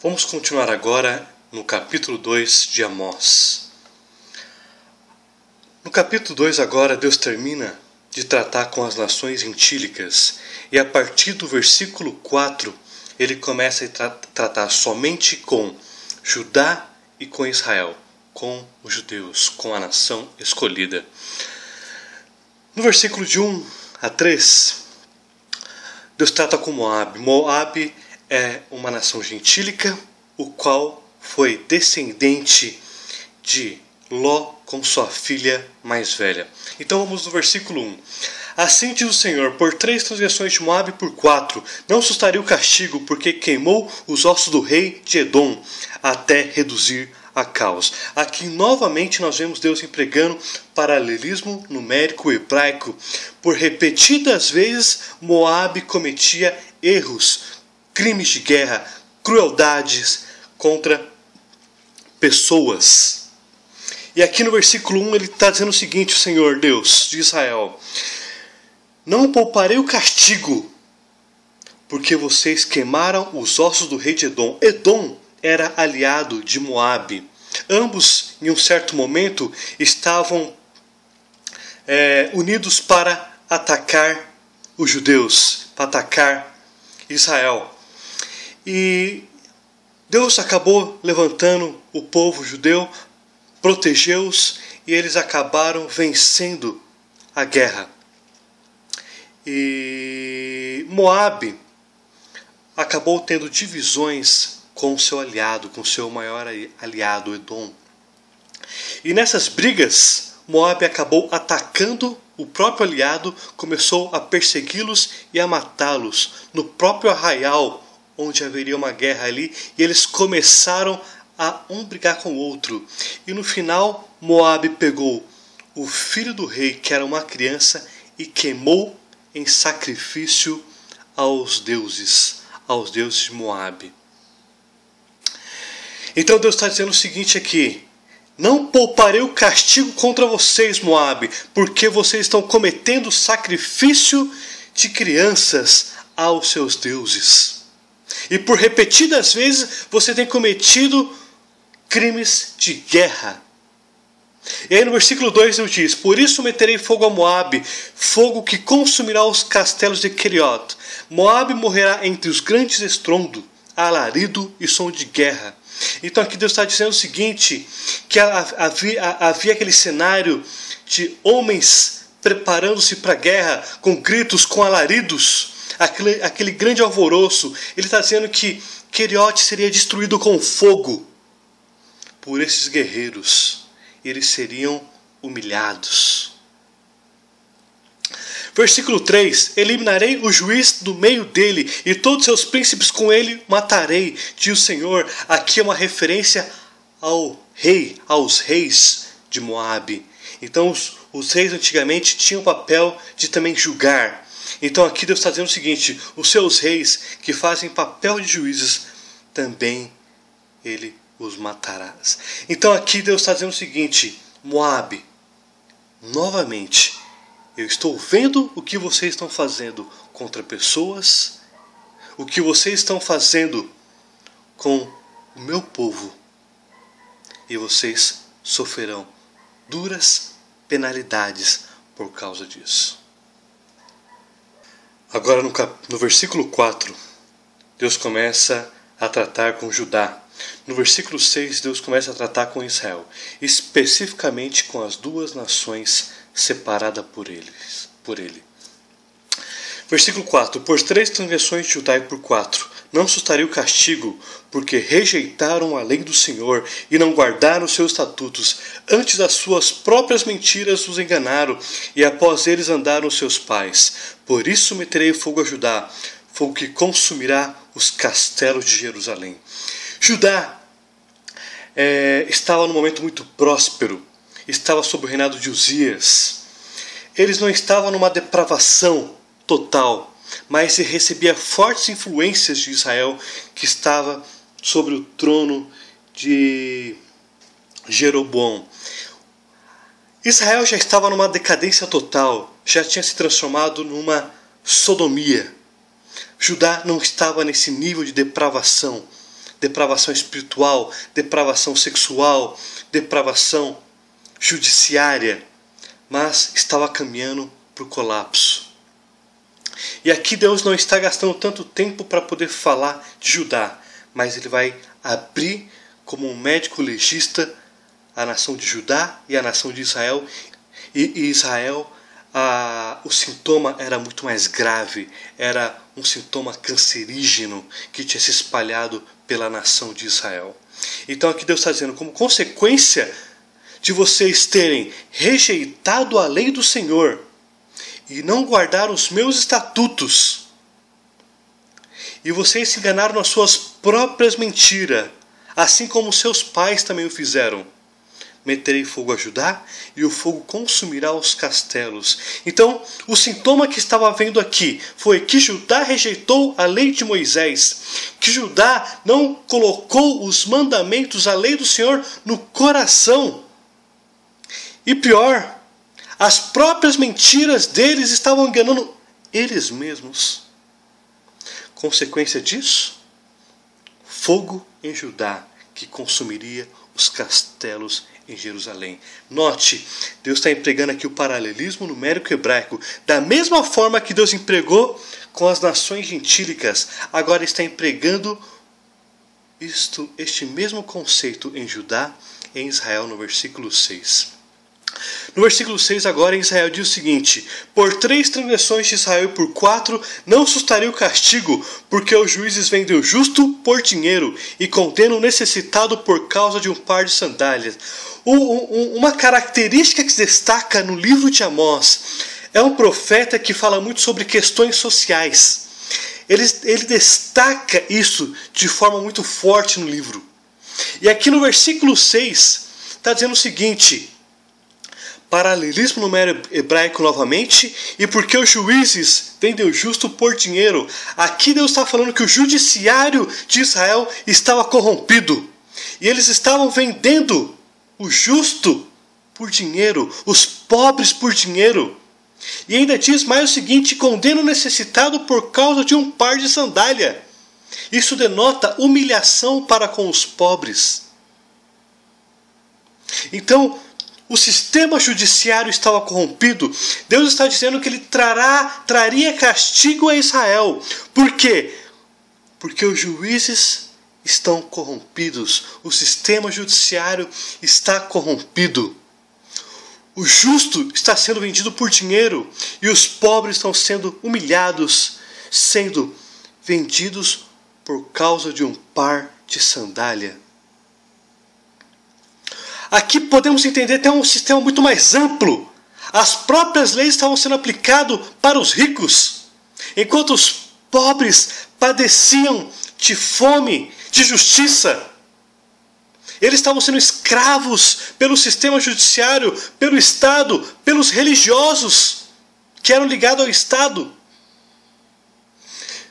Vamos continuar agora no capítulo 2 de Amós. No capítulo 2 agora Deus termina de tratar com as nações gentílicas e a partir do versículo 4 ele começa a tratar somente com Judá e com Israel, com os judeus, com a nação escolhida. No versículo de 1 a 3, Deus trata com Moabe. Moabe é uma nação gentílica, o qual foi descendente de Ló com sua filha mais velha. Então vamos no versículo 1. Assim diz o Senhor, por 3 transgressões de Moabe, por 4, não sustaria o castigo, porque queimou os ossos do rei de Edom, até reduzir a caos. Aqui novamente nós vemos Deus empregando paralelismo numérico hebraico. Por repetidas vezes Moabe cometia erros, crimes de guerra, crueldades contra pessoas. E aqui no versículo 1 ele está dizendo o seguinte, o Senhor Deus de Israel: não pouparei o castigo, porque vocês queimaram os ossos do rei de Edom. Edom era aliado de Moabe. Ambos, em um certo momento, estavam unidos para atacar os judeus, para atacar Israel. E Deus acabou levantando o povo judeu, protegeu-os e eles acabaram vencendo a guerra. E Moabe acabou tendo divisões com o seu aliado, com o seu maior aliado, Edom. E nessas brigas, Moabe acabou atacando o próprio aliado, começou a persegui-los e a matá-los no próprio arraial, onde haveria uma guerra ali, e eles começaram a um brigar com o outro. E no final, Moabe pegou o filho do rei, que era uma criança, e queimou em sacrifício aos deuses de Moabe. Então Deus está dizendo o seguinte aqui: não pouparei o castigo contra vocês, Moabe, porque vocês estão cometendo sacrifício de crianças aos seus deuses. E por repetidas vezes você tem cometido crimes de guerra. E aí no versículo 2 Deus diz: por isso meterei fogo a Moabe, fogo que consumirá os castelos de Queriot. Moabe morrerá entre os grandes estrondos, alarido e som de guerra. Então aqui Deus está dizendo o seguinte, que havia aquele cenário de homens preparando-se para a guerra, com gritos, com alaridos, aquele grande alvoroço. Ele está dizendo que Queriot seria destruído com fogo por esses guerreiros, e eles seriam humilhados. Versículo 3: eliminarei o juiz do meio dele, e todos seus príncipes com ele matarei, diz o Senhor. Aqui é uma referência aos reis de Moabe. Então os reis antigamente tinham o papel de também julgar. Então aqui Deus está dizendo o seguinte: os seus reis que fazem papel de juízes, também ele os matará. Então aqui Deus está dizendo o seguinte: Moabe, novamente, eu estou vendo o que vocês estão fazendo contra pessoas, o que vocês estão fazendo com o meu povo, e vocês sofrerão duras penalidades por causa disso. Agora no versículo 4, Deus começa a tratar com Judá. No versículo 6, Deus começa a tratar com Israel, especificamente com as duas nações separadas por ele. Versículo 4: por 3 transgressões de Judá e por 4, não sustaria o castigo, porque rejeitaram a lei do Senhor e não guardaram os seus estatutos. Antes das suas próprias mentiras os enganaram, e após eles andaram os seus pais. Por isso meterei fogo a Judá, fogo que consumirá os castelos de Jerusalém. Judá estava num momento muito próspero, estava sob o reinado de Uzias. Eles não estavam numa depravação total, mas recebia fortes influências de Israel, que estava sobre o trono de Jeroboão. Israel já estava numa decadência total, já tinha se transformado numa sodomia. Judá não estava nesse nível de depravação, depravação espiritual, depravação sexual, depravação judiciária, mas estava caminhando para o colapso. E aqui Deus não está gastando tanto tempo para poder falar de Judá, mas Ele vai abrir como um médico legista a nação de Judá e a nação de Israel. E Israel, o sintoma era muito mais grave, era um sintoma cancerígeno que tinha se espalhado pela nação de Israel. Então aqui Deus está dizendo, como consequência de vocês terem rejeitado a lei do Senhor e não guardaram os meus estatutos, e vocês se enganaram nas suas próprias mentiras, assim como seus pais também o fizeram, meterei fogo a Judá e o fogo consumirá os castelos. Então, o sintoma que estava vendo aqui foi que Judá rejeitou a lei de Moisés, que Judá não colocou os mandamentos, a lei do Senhor, no coração. E pior, as próprias mentiras deles estavam enganando eles mesmos. Consequência disso, fogo em Judá, que consumiria os castelos em Jerusalém. Note, Deus está empregando aqui o paralelismo numérico hebraico. Da mesma forma que Deus empregou com as nações gentílicas, agora está empregando este mesmo conceito em Judá e em Israel no versículo 6. No versículo 6 agora em Israel diz o seguinte: por 3 transgressões de Israel e por 4 não sustaria o castigo, porque os juízes vendem o justo por dinheiro e condenam o necessitado por causa de um par de sandálias. Uma característica que se destaca no livro de Amós é um profeta que fala muito sobre questões sociais. Ele destaca isso de forma muito forte no livro. E aqui no versículo 6 está dizendo o seguinte: paralelismo numérico hebraico novamente, e porque os juízes vendem o justo por dinheiro. Aqui Deus está falando que o judiciário de Israel estava corrompido, e eles estavam vendendo o justo por dinheiro, os pobres por dinheiro. E ainda diz mais o seguinte: condena o necessitado por causa de um par de sandália. Isso denota humilhação para com os pobres. Então, o sistema judiciário estava corrompido. Deus está dizendo que Ele traria castigo a Israel. Por quê? Porque os juízes estão corrompidos. O sistema judiciário está corrompido. O justo está sendo vendido por dinheiro e os pobres estão sendo humilhados, sendo vendidos por causa de um par de sandália. Aqui podemos entender até um sistema muito mais amplo. As próprias leis estavam sendo aplicadas para os ricos, enquanto os pobres padeciam de fome, de justiça. Eles estavam sendo escravos pelo sistema judiciário, pelo Estado, pelos religiosos que eram ligados ao Estado.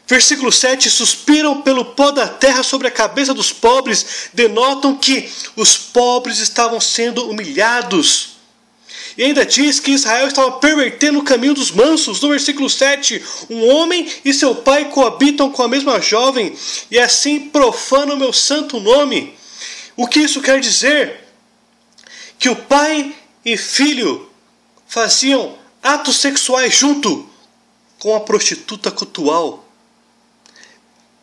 Versículo 7, suspiram pelo pó da terra sobre a cabeça dos pobres, denotam que os pobres estavam sendo humilhados. E ainda diz que Israel estava pervertendo o caminho dos mansos. No versículo 7, um homem e seu pai coabitam com a mesma jovem, e assim profanam o meu santo nome. O que isso quer dizer? Que o pai e filho faziam atos sexuais junto com a prostituta cultual.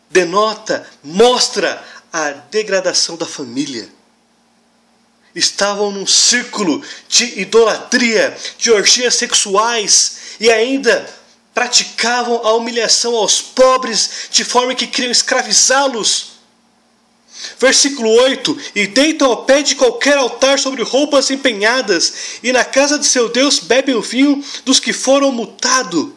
Denota, mostra a degradação da família. Estavam num círculo de idolatria, de orgias sexuais, e ainda praticavam a humilhação aos pobres de forma que queriam escravizá-los. Versículo 8, e deitam ao pé de qualquer altar sobre roupas empenhadas, e na casa de seu Deus bebem o vinho dos que foram multados.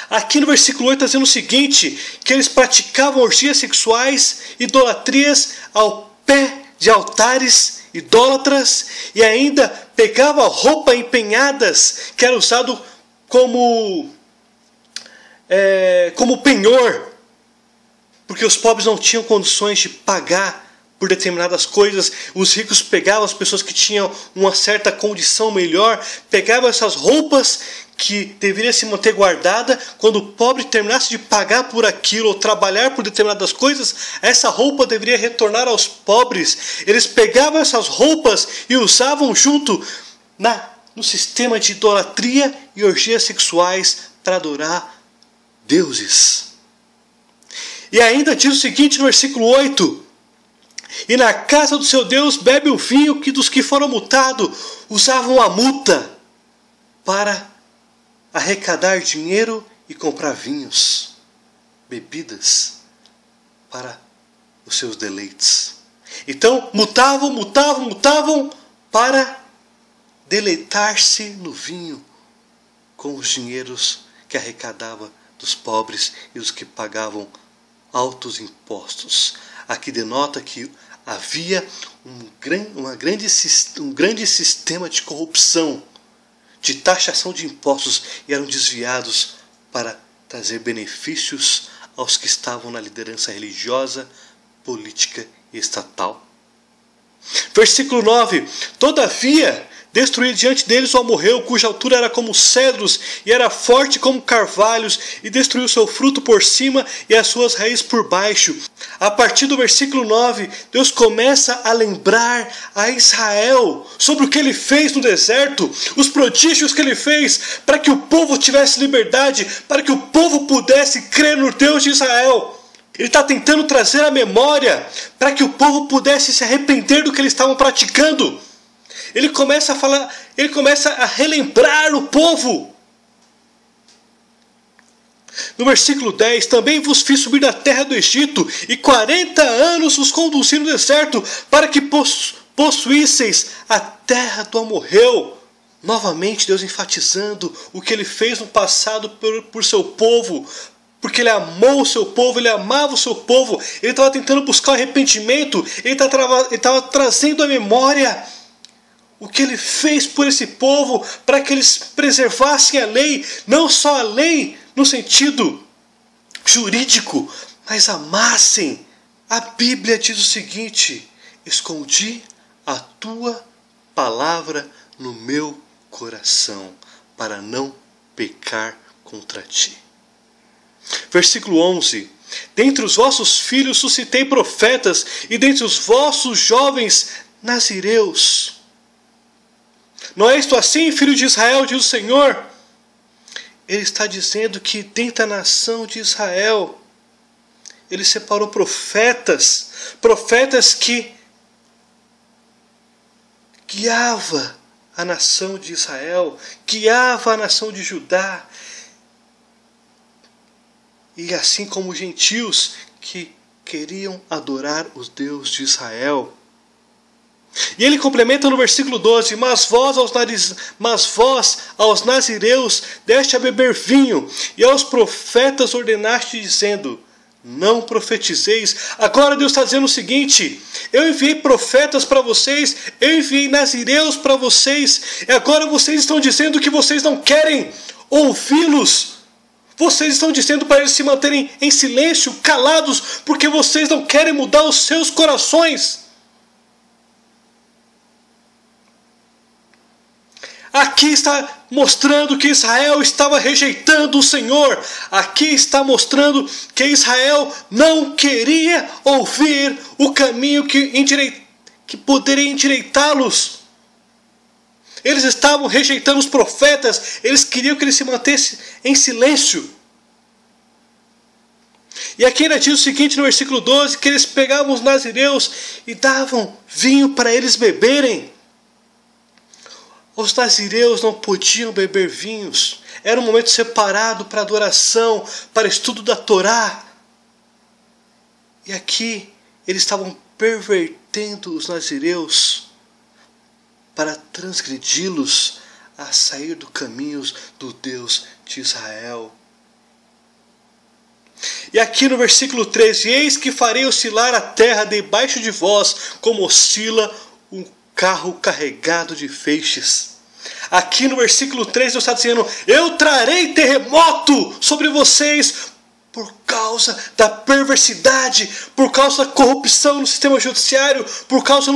Aqui no versículo 8 está dizendo o seguinte, que eles praticavam orgias sexuais, idolatrias ao pé de altares idólatras, e ainda pegavam roupa empenhadas, que era usado como penhor, porque os pobres não tinham condições de pagar por determinadas coisas. Os ricos pegavam as pessoas que tinham uma certa condição melhor, pegavam essas roupas que deveria se manter guardada, quando o pobre terminasse de pagar por aquilo ou trabalhar por determinadas coisas, essa roupa deveria retornar aos pobres. Eles pegavam essas roupas e usavam junto no sistema de idolatria e orgias sexuais para adorar deuses. E ainda diz o seguinte no versículo 8: e na casa do seu Deus bebe o vinho que dos que foram multados usavam a multa para arrecadar dinheiro e comprar vinhos, bebidas para os seus deleites. Então multavam para deleitar-se no vinho com os dinheiros que arrecadava dos pobres e os que pagavam altos impostos. Aqui denota que havia um grande sistema de corrupção, de taxação de impostos, e eram desviados para trazer benefícios aos que estavam na liderança religiosa, política e estatal. Versículo 9: todavia destruí diante deles o amorreu, cuja altura era como cedros e era forte como carvalhos, e destruiu seu fruto por cima e as suas raízes por baixo. A partir do versículo 9, Deus começa a lembrar a Israel sobre o que ele fez no deserto, os prodígios que ele fez para que o povo tivesse liberdade, para que o povo pudesse crer no Deus de Israel. Ele está tentando trazer a memória para que o povo pudesse se arrepender do que eles estavam praticando. Ele começa a relembrar o povo. No versículo 10, também vos fiz subir da terra do Egito, e 40 anos vos conduzi no deserto, para que possuísseis a terra do amorreu. Novamente Deus enfatizando o que ele fez no passado por seu povo, porque ele amou o seu povo, ele amava o seu povo, ele estava tentando buscar arrependimento, ele estava trazendo a memória o que ele fez por esse povo, para que eles preservassem a lei, não só a lei no sentido jurídico, mas amassem. A Bíblia diz o seguinte: escondi a tua palavra no meu coração, para não pecar contra ti. Versículo 11: dentre os vossos filhos suscitei profetas, e dentre os vossos jovens nazireus. Não é isto assim, filho de Israel, diz o Senhor? Ele está dizendo que dentro da nação de Israel, ele separou profetas que guiava a nação de Israel, guiava a nação de Judá, e assim como os gentios que queriam adorar os deuses de Israel. E ele complementa no versículo 12: mas vós aos nazireus deste a beber vinho, e aos profetas ordenaste dizendo: não profetizeis. Agora Deus está dizendo o seguinte: eu enviei profetas para vocês, eu enviei nazireus para vocês, e agora vocês estão dizendo que vocês não querem ouvi-los. Vocês estão dizendo para eles se manterem em silêncio, calados, porque vocês não querem mudar os seus corações. Aqui está mostrando que Israel estava rejeitando o Senhor. Aqui está mostrando que Israel não queria ouvir o caminho que poderia endireitá-los. Eles estavam rejeitando os profetas. Eles queriam que eles se mantessem em silêncio. E aqui ainda diz o seguinte no versículo 12: que eles pegavam os nazireus e davam vinho para eles beberem. Os nazireus não podiam beber vinhos. Era um momento separado para adoração, para estudo da Torá. E aqui eles estavam pervertendo os nazireus para transgredi-los a sair do caminho do Deus de Israel. E aqui no versículo 13: eis que farei oscilar a terra debaixo de vós, como oscila um carro carregado de feixes. Aqui no versículo 3 Deus está dizendo: eu trarei terremoto sobre vocês por causa da perversidade, por causa da corrupção no sistema judiciário, por causa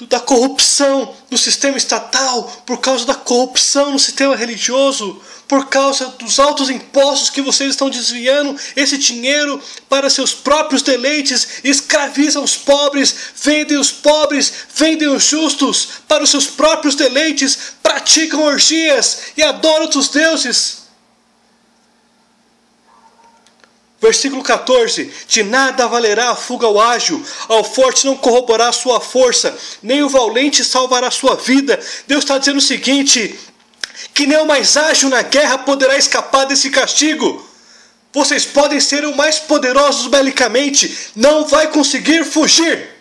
da corrupção no sistema estatal, por causa da corrupção no sistema religioso, por causa dos altos impostos que vocês estão desviando esse dinheiro para seus próprios deleites, escravizam os pobres, vendem os justos para os seus próprios deleites, praticam orgias e adoram outros deuses. Versículo 14: de nada valerá a fuga ao ágil, ao forte não corroborará sua força, nem o valente salvará sua vida. Deus está dizendo o seguinte, que nem o mais ágil na guerra poderá escapar desse castigo. Vocês podem ser o mais poderosos belicamente, não vai conseguir fugir.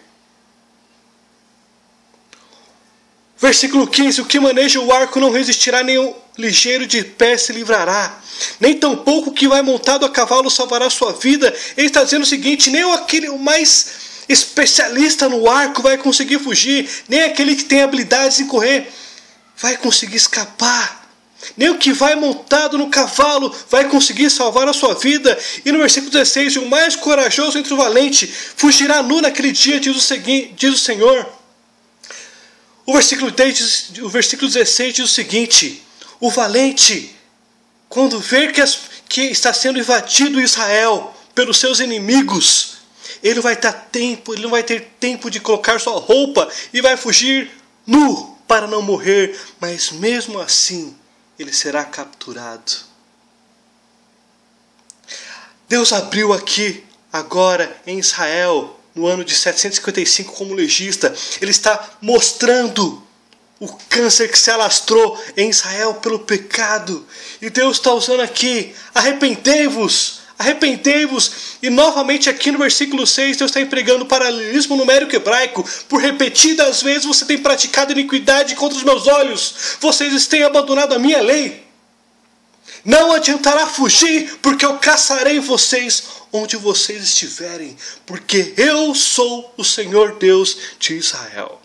Versículo 15: o que maneja o arco não resistirá, nem o ligeiro de pé se livrará, nem tampouco o que vai montado a cavalo salvará sua vida. Ele está dizendo o seguinte, nem o mais especialista no arco vai conseguir fugir, nem aquele que tem habilidades em correr vai conseguir escapar, nem o que vai montado no cavalo vai conseguir salvar a sua vida. E no versículo 16, o mais corajoso entre o valente fugirá nu naquele dia, diz o Senhor. O versículo 16 diz o seguinte, o valente, quando ver que está sendo invadido Israel pelos seus inimigos, ele não vai ter tempo de colocar sua roupa e vai fugir nu para não morrer, mas mesmo assim ele será capturado. Deus abriu aqui, agora em Israel, no ano de 755 como legista, ele está mostrando o câncer que se alastrou em Israel pelo pecado. E Deus está usando aqui, arrependei-vos, e novamente aqui no versículo 6, Deus está empregando paralelismo numérico hebraico. Por repetidas vezes você tem praticado iniquidade contra os meus olhos, vocês têm abandonado a minha lei. Não adiantará fugir, porque eu caçarei vocês onde vocês estiverem, porque eu sou o Senhor Deus de Israel.